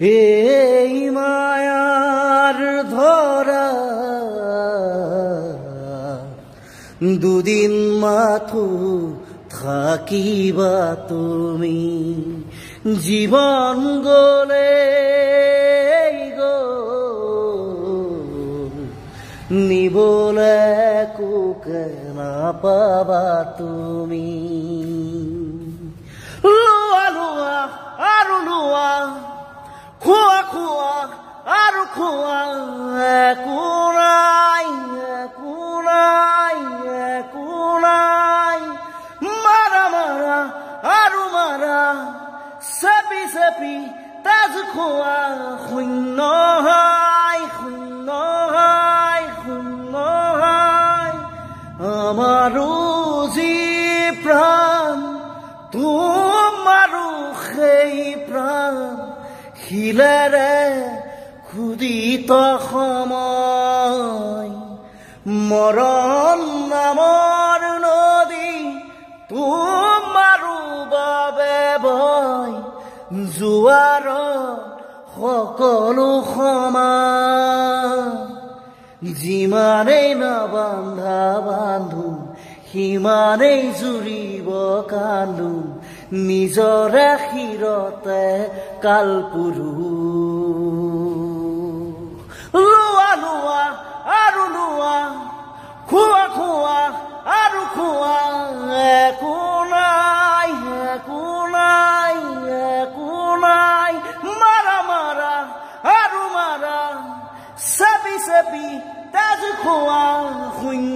এই মায়ার ধরা দুদিন মাথো থাকিবা তুমি জীবন গলে গো নিবলে কোকে না পাবা তুমি লোৱা লোৱা আৰু লোৱা খোৱা খোৱা আৰু খোৱা একো নাই একো নাই একো নাই মাৰা মাৰা আৰু মাৰা চেপি চেপি তেজ খোৱা শূন্য হাই শূন্য হাই শূন্য হাই আমাৰো যি প্ৰাণ তোমাৰো সেই প্ৰাণ শিলেৰে খুদিত সময় মৰণ নামৰ নদী তোমাৰো বাবে বয় জোৱাৰ সকলো সমান যিমানেই নাবান্ধা বান্ধো সিমানেই জুৰিব কান্দো নিজৰে শিৰতে কালপুৰুষ লোৱা লোৱা আৰু লোৱা খোৱা খোৱা আৰু খোৱা একো নাই একো নাই একো নাই মাৰা মাৰা আৰু মাৰা চেপি চেপি তেজ খোৱা শূন্য